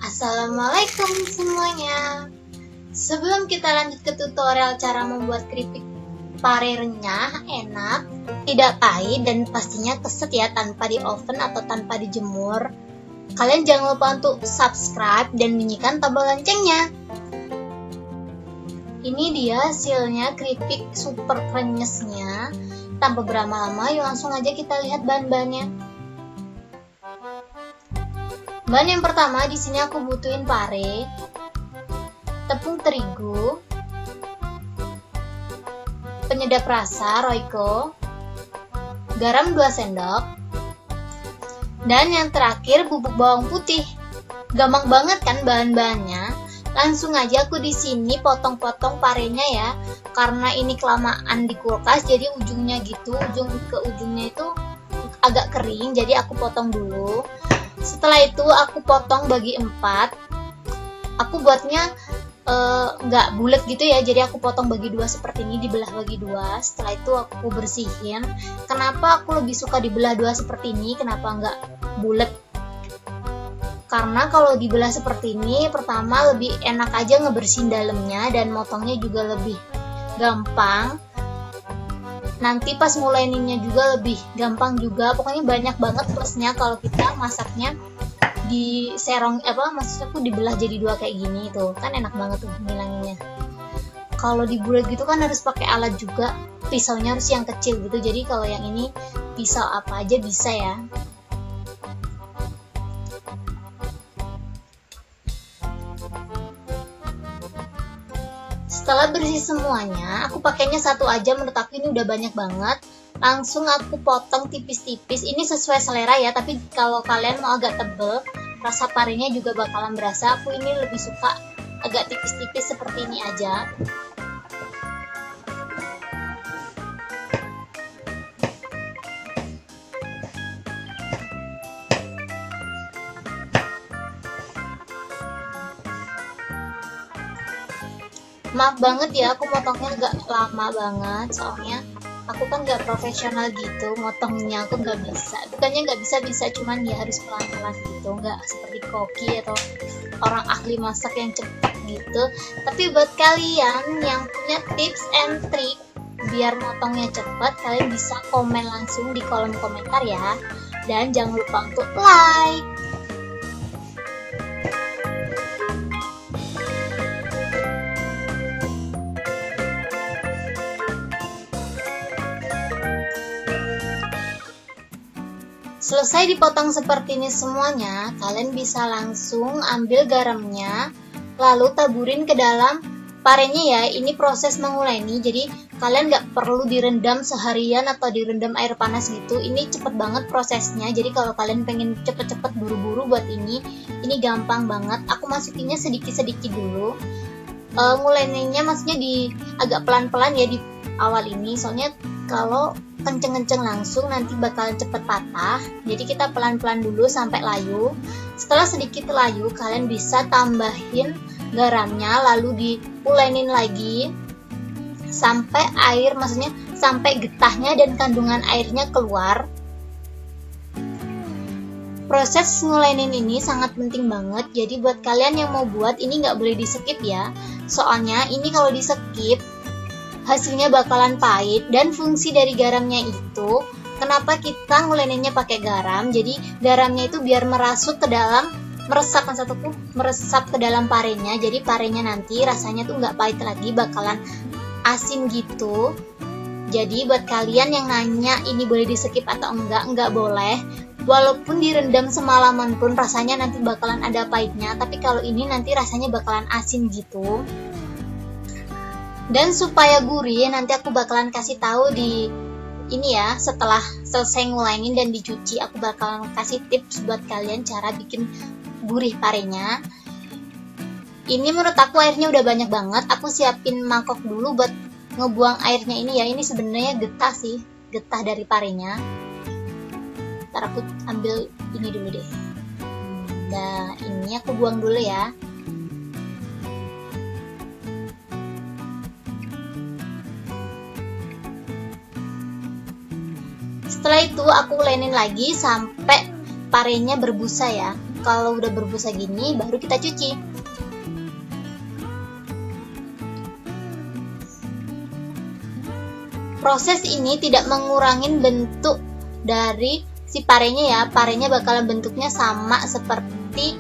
Assalamualaikum semuanya. Sebelum kita lanjut ke tutorial cara membuat keripik pare renyah, enak, tidak pahit, dan pastinya keset ya tanpa di oven atau tanpa dijemur, kalian jangan lupa untuk subscribe dan bunyikan tombol loncengnya. Ini dia hasilnya keripik super krenyesnya. Tanpa berlama-lama, yuk langsung aja kita lihat bahan-bahannya. Bahan yang pertama di sini aku butuhin pare, tepung terigu, penyedap rasa Royco, garam 2 sendok, dan yang terakhir bubuk bawang putih. Gampang banget kan bahan-bahannya? Langsung aja aku di sini potong-potong parenya ya. Karena ini kelamaan di kulkas, jadi ujungnya gitu, ujung ke ujungnya itu agak kering, jadi aku potong dulu. Setelah itu aku potong bagi 4. Aku buatnya nggak bulat gitu ya, jadi aku potong bagi 2 seperti ini, dibelah bagi 2. Setelah itu aku bersihin. Kenapa aku lebih suka dibelah 2 seperti ini, kenapa nggak bulat? Karena kalau dibelah seperti ini, pertama lebih enak aja ngebersihin dalamnya, dan motongnya juga lebih gampang. Nanti pas mulaininnya juga lebih gampang juga. Pokoknya banyak banget plusnya kalau kita masaknya di serong, maksudnya aku dibelah jadi 2 kayak gini tuh. Kan enak banget tuh ngilanginnya. Kalau dibulat gitu kan harus pakai alat juga. Pisaunya harus yang kecil gitu. Jadi kalau yang ini pisau apa aja bisa ya. Setelah bersih semuanya, aku pakainya 1 aja, menurut aku ini udah banyak banget. Langsung aku potong tipis-tipis. Ini sesuai selera ya, tapi kalau kalian mau agak tebel, rasa parenya juga bakalan berasa. Aku ini lebih suka agak tipis-tipis seperti ini aja. Maaf banget ya, aku motongnya agak lama banget, soalnya aku kan gak profesional gitu, motongnya aku gak bisa. Bukannya gak bisa, cuman ya harus pelan-pelan gitu, gak seperti koki atau orang ahli masak yang cepet gitu. Tapi buat kalian yang punya tips and trick biar motongnya cepet, kalian bisa komen langsung di kolom komentar ya. Dan jangan lupa untuk like. Selesai dipotong seperti ini semuanya, kalian bisa langsung ambil garamnya, lalu taburin ke dalam parenya ya. Ini proses menguleni, jadi kalian nggak perlu direndam seharian atau direndam air panas gitu. Ini cepet banget prosesnya, jadi kalau kalian pengen cepet-cepet buru-buru buat ini gampang banget. Aku masukinnya sedikit-sedikit dulu. Nguleninya maksudnya agak pelan-pelan ya di awal ini, soalnya kalau kenceng-kenceng langsung nanti bakalan cepet patah. Jadi kita pelan-pelan dulu sampai layu. Setelah sedikit layu, kalian bisa tambahin garamnya, lalu diulenin lagi sampai air, maksudnya sampai getahnya dan kandungan airnya keluar. Proses ngulenin ini sangat penting banget, jadi buat kalian yang mau buat ini nggak boleh di skip ya. Soalnya ini kalau di skip hasilnya bakalan pahit. Dan fungsi dari garamnya itu, kenapa kita nguleninnya pakai garam, jadi garamnya itu biar meresap ke dalam parenya, jadi parenya nanti rasanya tuh nggak pahit lagi, bakalan asin gitu. Jadi buat kalian yang nanya ini boleh di skip atau enggak boleh. Walaupun direndam semalaman pun rasanya nanti bakalan ada pahitnya, tapi kalau ini nanti rasanya bakalan asin gitu. Dan supaya gurih, nanti aku bakalan kasih tahu di ini ya, setelah selesai ngulenin dan dicuci, aku bakalan kasih tips buat kalian cara bikin gurih parenya. Ini menurut aku airnya udah banyak banget. Aku siapin mangkok dulu buat ngebuang airnya ini ya. Ini sebenarnya getah sih, getah dari parenya. Ntar aku ambil ini dulu deh. Nah, ini aku buang dulu ya. Setelah itu aku ulenin lagi sampai parenya berbusa ya. kalau udah berbusa gini baru kita cuci. Proses ini tidak mengurangi bentuk dari si parenya ya. Parenya bakalan bentuknya sama seperti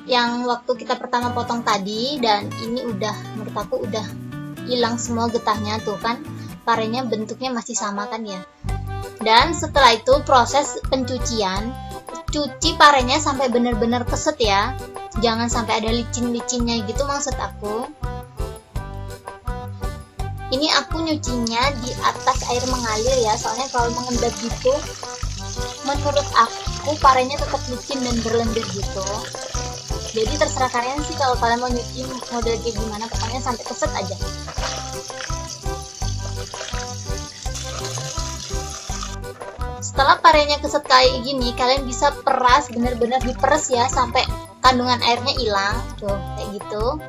yang waktu kita pertama potong tadi, dan ini udah, menurut aku udah hilang semua getahnya tuh kan, parenya bentuknya masih sama kan ya. Dan setelah itu proses pencucian, cuci parenya sampai benar-benar keset ya, jangan sampai ada licin-licinnya gitu maksud aku. Ini aku nyucinya di atas air mengalir ya, soalnya kalau mengendap gitu menurut aku parenya tetap licin dan berlendir gitu. Jadi terserah kalian sih kalau kalian mau nyuci model kayak gimana, pokoknya sampai keset aja. Setelah parenya keset kayak gini, kalian bisa peras, bener-bener diperes ya sampai kandungan airnya hilang, tuh kayak gitu.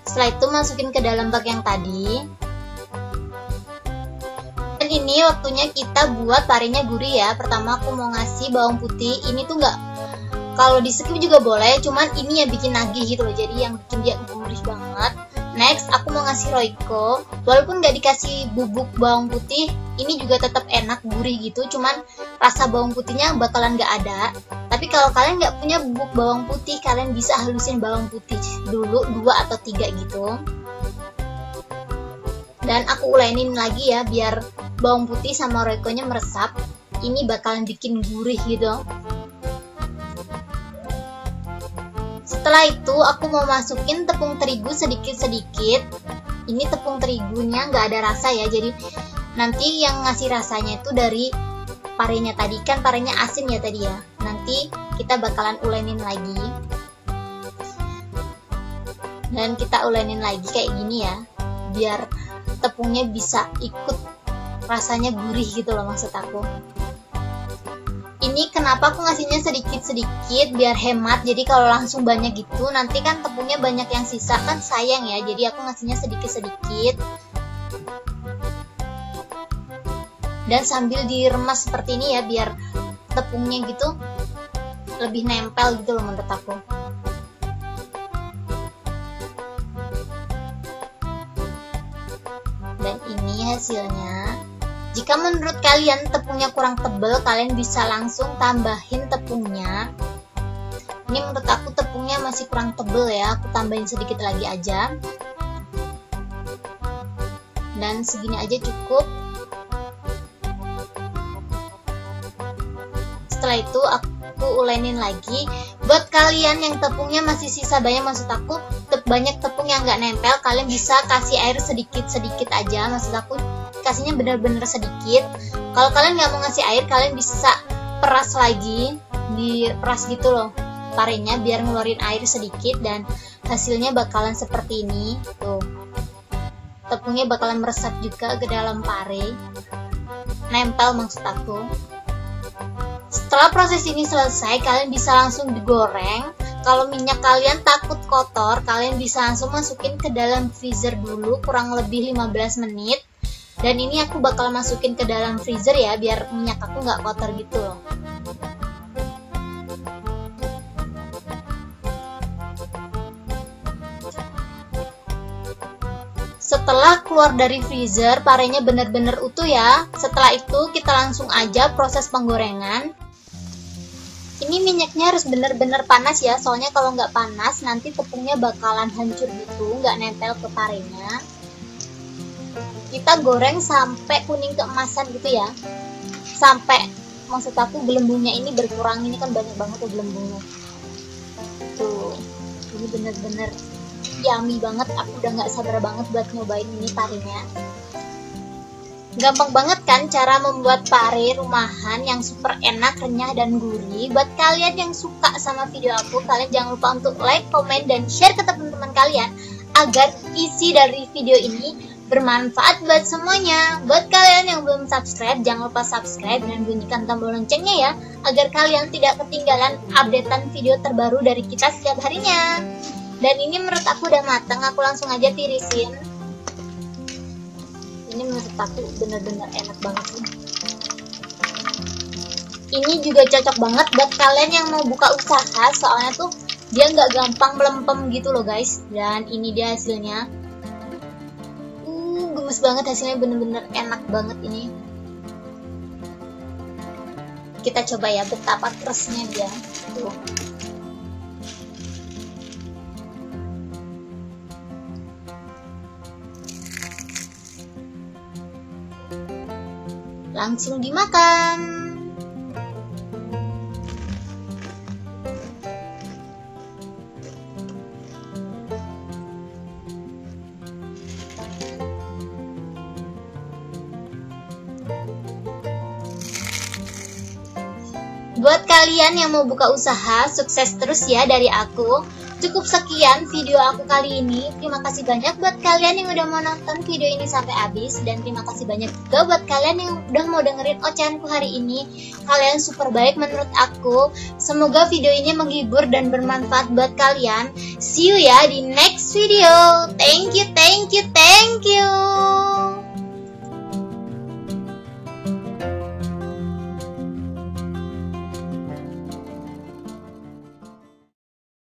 Setelah itu masukin ke dalam bak yang tadi. Dan ini waktunya kita buat parenya gurih ya. Pertama aku mau ngasih bawang putih, ini tuh nggak, kalau di skip juga boleh, cuman ini yang bikin nagih gitu loh, jadi yang bikin dia gurih banget. Next, aku mau ngasih Royco. Walaupun nggak dikasih bubuk bawang putih, ini juga tetap enak gurih gitu, cuman rasa bawang putihnya bakalan nggak ada. Tapi kalau kalian nggak punya bubuk bawang putih, kalian bisa halusin bawang putih dulu 2 atau 3 gitu. Dan aku ulenin lagi ya, biar bawang putih sama Royco-nya meresap. Ini bakalan bikin gurih gitu. Setelah itu aku mau masukin tepung terigu sedikit-sedikit. Ini tepung terigunya nggak ada rasa ya, jadi nanti yang ngasih rasanya itu dari parenya tadi, kan parenya asin ya tadi ya. Nanti kita bakalan ulenin lagi. Dan kita ulenin lagi kayak gini ya, biar tepungnya bisa ikut rasanya gurih gitu loh maksud aku. Ini kenapa aku ngasihnya sedikit-sedikit biar hemat, jadi kalau langsung banyak gitu nanti kan tepungnya banyak yang sisa kan sayang ya, jadi aku ngasihnya sedikit-sedikit. Dan sambil diremas seperti ini ya, biar tepungnya gitu lebih nempel gitu loh menurut aku. Dan ini hasilnya. Jika menurut kalian tepungnya kurang tebal, kalian bisa langsung tambahin tepungnya. Ini menurut aku tepungnya masih kurang tebal ya, aku tambahin sedikit lagi aja. Dan segini aja cukup. Setelah itu aku ulenin lagi. Buat kalian yang tepungnya masih sisa banyak, maksud aku banyak tepung yang nggak nempel, kalian bisa kasih air sedikit-sedikit aja, maksud aku kasihnya bener-bener sedikit. Kalau kalian nggak mau ngasih air, kalian bisa peras lagi, diperas gitu loh parenya biar ngeluarin air sedikit, dan hasilnya bakalan seperti ini tuh. Tepungnya bakalan meresap juga ke dalam pare, nempel maksud aku. Setelah proses ini selesai, kalian bisa langsung digoreng. Kalau minyak kalian takut kotor, kalian bisa langsung masukin ke dalam freezer dulu kurang lebih 15 menit. Dan ini aku bakal masukin ke dalam freezer ya, biar minyak aku nggak kotor gitu loh. Setelah keluar dari freezer, parenya bener-bener utuh ya. Setelah itu kita langsung aja proses penggorengan. Ini minyaknya harus bener-bener panas ya, soalnya kalau nggak panas nanti tepungnya bakalan hancur gitu, nggak nempel ke parenya. Kita goreng sampai kuning keemasan gitu ya, sampai maksud aku gelembungnya ini berkurang. Ini kan banyak banget tuh gelembungnya tuh. Ini bener-bener yummy banget, aku udah nggak sabar banget buat nyobain ini parenya. Gampang banget kan cara membuat pare rumahan yang super enak, renyah, dan gurih. Buat kalian yang suka sama video aku, kalian jangan lupa untuk like, komen, dan share ke teman-teman kalian agar isi dari video ini bermanfaat buat semuanya. Buat kalian yang belum subscribe, jangan lupa subscribe dan bunyikan tombol loncengnya ya, agar kalian tidak ketinggalan updatean video terbaru dari kita setiap harinya. Dan ini menurut aku udah mateng, aku langsung aja tirisin. Ini menurut aku bener-bener enak banget nih. Ini juga cocok banget buat kalian yang mau buka usaha, soalnya tuh dia nggak gampang melempem gitu loh guys. Dan ini dia hasilnya. Gemes banget hasilnya, bener-bener enak banget ini. Kita coba ya betapa kerasnya dia. Tuh. Langsung dimakan. Buat kalian yang mau buka usaha, sukses terus ya dari aku. Cukup sekian video aku kali ini. Terima kasih banyak buat kalian yang udah mau nonton video ini sampai habis. Dan terima kasih banyak juga buat kalian yang udah mau dengerin ocehanku hari ini. Kalian super baik menurut aku. Semoga video ini menghibur dan bermanfaat buat kalian. See you ya di next video. Thank you.